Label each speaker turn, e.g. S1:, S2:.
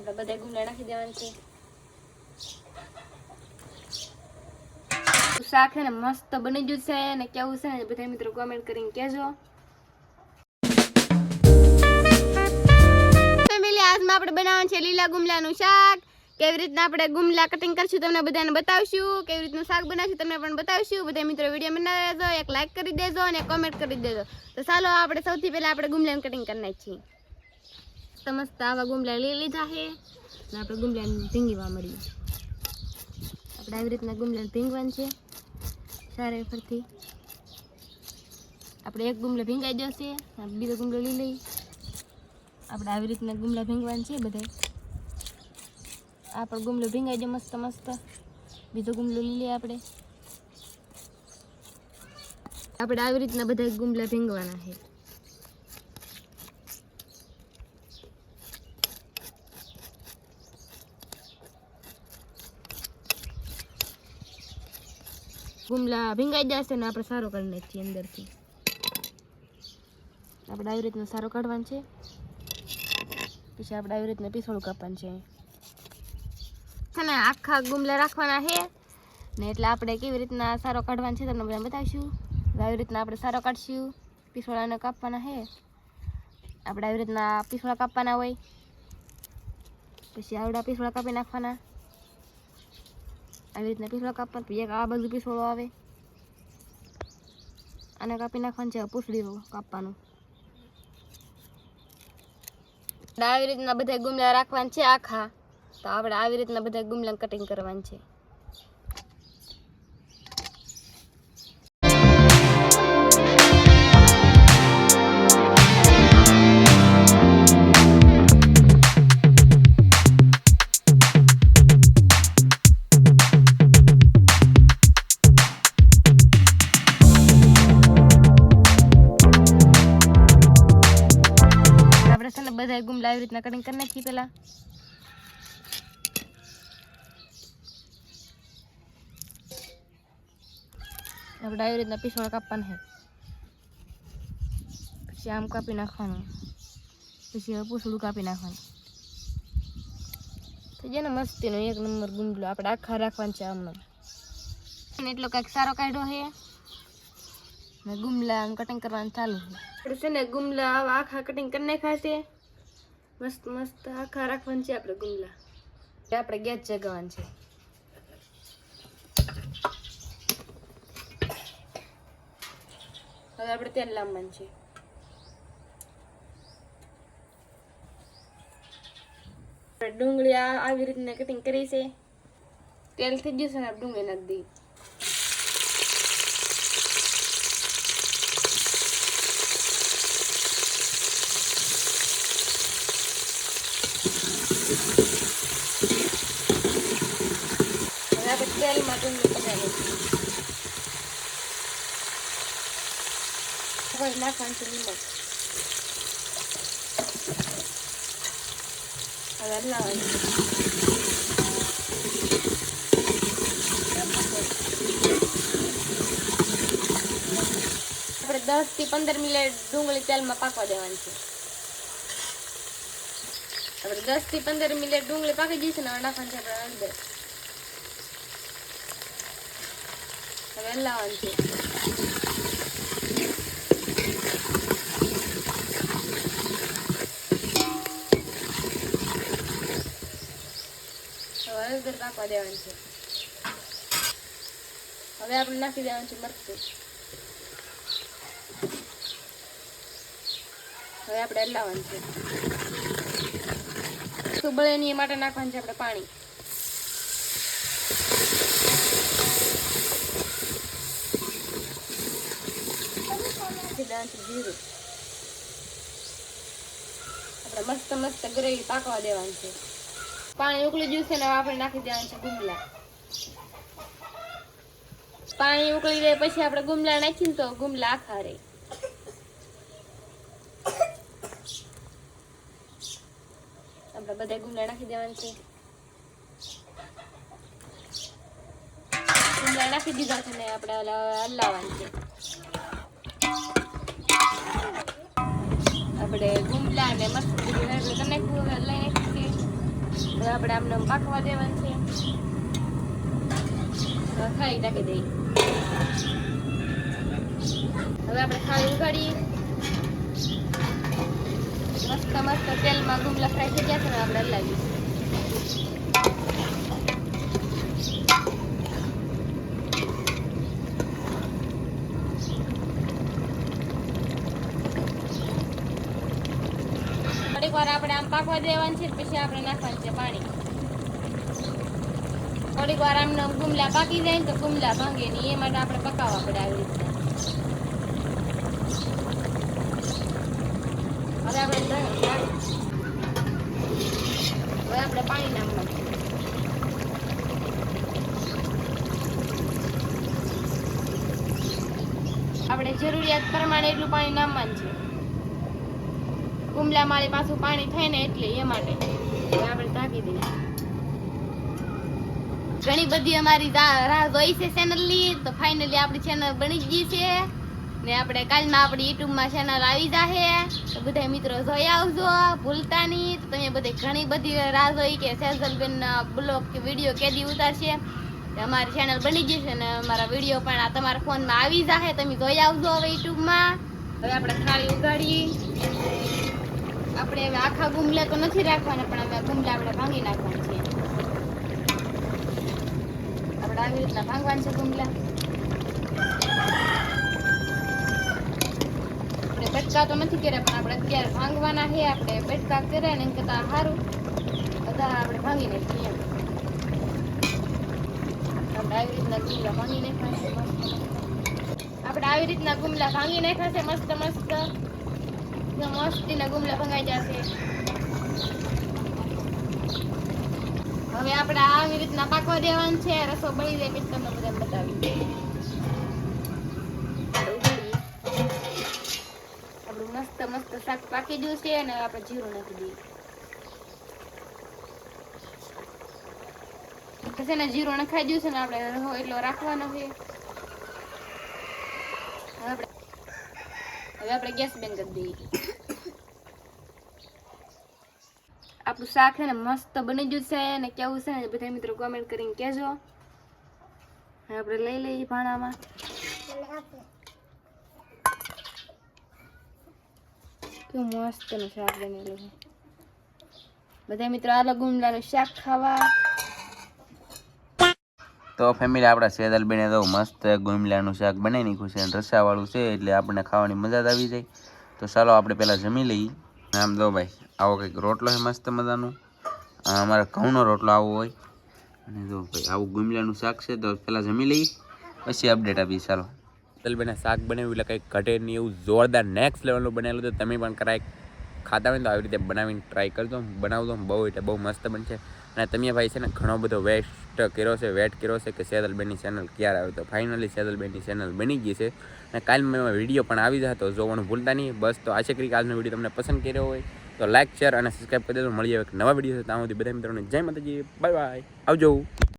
S1: આપણે બધા ગુમલા નાખી દેવાના છે. શાક છે ને મસ્ત બની ગયું છે અને કેવું છે ને બધા મિત્રો કોમેન્ટ કરીને કહેજો. ફેમિલી આજમાં આપણે બનાવવાનું છે લીલા ગુમલાનું શાક. કેવી રીતના આપણે ગુમલા કટિંગ કરશું તમને બધાને બતાવશું. કેવી રીતનું શાક બનાવશું તમને પણ બતાવશું. બધા મિત્રો વિડીયો બનાવી દેજો, એક લાઈક કરી દેજો અને કોમેન્ટ કરી દેજો. તો ચાલો આપણે સૌથી પહેલા આપણે ગુમલાનું કટિંગ કરી નાખીએ. મસ્ત આવા ગુમલા લઈ લીધા છે અને આપણે ગુમલાને ભીંગવા મળીએ. આપણે આવી રીતના ગુમલાને ભીંગવાનું છે સારી ફરથી. આપણે એક ગુમલો ભીંગાઈ જશે, બીજો ગુમલો લઈ લઈ. આપણે આવી રીતના ગુમલા ભીંગવાનું છે બધા. આ પણ ગુમલો ભીંગાઈ જાય મસ્ત મસ્ત. બીજો ગુમલો લઈ લઈએ આપણે. આવી રીતના બધા ગુમલા ભીંગવાના છે. ગુમલા ભીંગાઈ જશે ને આપણે સારો કરી નાખીએ અંદરથી. આપણે આવી રીતના સારો કાઢવાનું છે. પછી આપણે આવી રીતના પીસોળું કાપવાનું છે ને આખા ગુમલા રાખવાના છે ને. એટલે આપણે કેવી રીતના સારો કાઢવાનું છે તમને બધા બતાવીશું. આવી રીતના આપણે સારો કાઢશું. પીસોળાને કાપવાના છે. આપણે આવી રીતના પીસોળા કાપવાના હોય. પછી આવડા પીસોળા કાપી નાખવાના. આવી રીતના પીસોળા કાપવાનું. પછી એક આ બાજુ પીસોળો આવે આને કાપી નાખવાનું છે. પૂછડી કાપવાનું. આવી રીતના બધા ગુમલા રાખવાના છે આખા. તો આપણે આવી રીતના બધા ગુમલા કટિંગ કરવાનું છે. બધા ગુમલા આવી રીતના કટિંગ કરી નાખીએ પેલા. આપણે આવી રીતના પીસોળા કાપવાના છે. પછી આમ કાપી નાખવાનું. પછી પૂછડું કાપી નાખવાનું. તો જેને મસ્તીનો એક નંબર ગુમલો આપણે આખા રાખવાનું છે. આમનો એટલો કંઈક સારો કાઢ્યો છે ને ગુમલા આમ કટિંગ કરવાનું ચાલુ છે. આપણે છે ને ગુમલા આખા કટિંગ કરી નાખ્યા છે. મસ્ત મસ્ત આખા રાખવાનું છે આપણે ગુમલા. આપણે ગેસ જગાવવાનું છે. હવે આપણે તેલ લાવવાનું છે. ડુંગળી આવી રીતના કટિંગ કરી છે. તેલ થઈ ગયું છે ને આપણે ડુંગળી નાખી દઈએ. તેલમાં ડુંગળી પકાવી નાખવાનું છે લીમડો. હવે હલાવવાનું. આપણે 10 થી 15 મિનિટ ડુંગળી તેલમાં પાકવા દેવાની છે. આપણે 10 થી 15 મિનિટ ડુંગળી પાકી જશે ને નાખવાનું છે આપણે હળદર. હવે હલાવવાનું છે. હળદર પાકવા દેવાનું છે. હવે આપણે નાખી દેવાનું છે મરચું. હવે આપણે હલાવવાનું છે. બળે ની માટે નાખવાનું છે આપણે પાણી. જીરું. આપણે મસ્ત મસ્ત ગ્રેવી પાકવા દેવાનું છે. પાણી ઉકળી ગયું છે ને આપણે નાખી દેવાનું છે ગુમલા. પાણી ઉકળી જાય પછી આપણે ગુમલા નાખીને તો ગુમલા આખા રહે. આપણે બધા ગુમલા નાખી દેવાનું છે. ગુમલા નાખી દીધા છે ને આપણે હલાવવાનું છે. આપણે ગુમલા ને મસ્ત કરી નાખીએ. હવે આપણે આમને પાકવા દેવાનું છે. ખાલી નાખી દઈએ. હવે આપણે ખાલી ઉગાડીએ. મસ્ત મસ્ત તેલમાં ગુમલા ફ્રાય થઈ ગયા છે ને આપણે હલાવીએ. થોડીક વાર આપણે આમ પાકવા દેવાનું છે પછી આપણે નાખવાનું છે પાણી. થોડીક વાર આમને ગુમલા પાકી જાય ને તો ગુમલા ભાંગે નહીં એ માટે આપણે પકાવવા પડે આવી રીતના. હવે આપણે પાણી નાખવાનું. આપણે જરૂરિયાત પ્રમાણે એટલું પાણી નાખવાનું છે. ગુમલા મારી પાછું પાણી થાય ને એટલે એ માટે આપણે ઢાંકી દઈએ. ઘણી બધી અમારી રાહ જોઈ છે ચેનલની, તો ફાઇનલી આપણી ચેનલ બની ગઈ છે ને આપણે કાલના આપણી યુટ્યુબમાં ચેનલ આવી જાહે. તો બધા મિત્રો જોઈ આવજો ભૂલતા નહીં. તો તમે બધી ઘણી બધી રાહ જોઈ કે સેજલબેન બ્લોગ કે વિડીયો કેદી ઉતારશે. અમારી ચેનલ બની ગઈ છે ને અમારા વિડીયો પણ આ તમારા ફોનમાં આવી જાહે. તમે જોઈ આવજો હવે યુટ્યુબમાં. હવે આપણે થાળી ઉગાડીએ. આપણે હવે આખા ગુમલા તો નથી રાખવાના પણ હવે ગુમલા આપણે ભાંગી નાખવાના છે. આપણે આવી રીતના ભાંગવાના છે ગુમલા. આપણે બટકા તો નથી કર્યા પણ આપણે અત્યારે ભાંગવાના છે. આપણે બટકા કર્યા ને એમ કરતા સારું બધા આપણે ભાંગી નાખીએ. આપણે આવી રીતના ગુમલા ભાંગી નાખ્યા છે. આપણે આવી રીતના ગુમલા ભાંગી નાખ્યા છે મસ્ત મસ્ત. મસ્તીના ગુમલા ભંગાઈ જશે. હવે આપણે આવી રીતના પાકવા દેવાનું છે. રસો બળી જાય પછી તમને બધા બતાવી. આપણું મસ્ત મસ્ત શાક પાકી ગયું છે અને આપણે જીરું નાખી દઈએ. પછી ને જીરું નખાઈ ગયું છે ને આપણે એટલો રાખવાનો છે. હવે આપણે ગેસ બંધ કરી દઈએ. આપણું શાક છે ને મસ્ત બની ગયું છે અને કેવું છે ને બધા મિત્રો કોમેન્ટ કરીને કહેજો. આપણે લઈ લઈએ ભાણામાં. કેવું મસ્ત નું શાક બનેલું છે. બધા મિત્રો આલો ગુમલાનું શાક ખાવા.
S2: તો ફેમિલી આપણા સેજલબેને તો મસ્ત ગુમલાનું શાક બનાવી નાખ્યું છે અને રસાવાળું છે એટલે આપણને ખાવાની મજા જ આવી જાય. તો ચાલો આપણે પહેલાં જમી લઈએ. આમ દો ભાઈ આવો કંઈક રોટલો છે મસ્ત મજાનું. અમારે ઘઉંનો રોટલો આવો હોય અને જો ભાઈ આવું ગુમલાનું શાક છે. તો પહેલાં જમી લઈએ પછી અપડેટ આપી. ચાલો સેજલબેને શાક બનાવ્યું એટલે કંઈક ઘટે નહીં એવું જોરદાર નેક્સ્ટ લેવલનું બનેલું. તો તમે પણ કરાય ખાતા હોય ને તો આવી રીતે બનાવીને ટ્રાય કરજો, બનાવજો. બહુ એટલે બહુ મસ્ત બનશે. અને તમે ભાઈ છે ને ઘણો બધો વેટ કર્યો છે કે સેજલબેનની ચેનલ ક્યારે આવે. તો ફાઇનલી સેજલબેનની ચેનલ બની ગઈ છે અને કાલ મેં વિડીયો પણ આવી જાય તો જોવાનું ભૂલતા નહીં. બસ તો આશા કરી કે આજનો વિડીયો તમને પસંદ કર્યો હોય તો લાઈક શેર અને સબસ્ક્રાઈબ કરી દેજો. મળીએ એક નવા વિડીયો. ત્યાં સુધી બધા મિત્રોને જય માતાજી, બાય બાય, આવજો.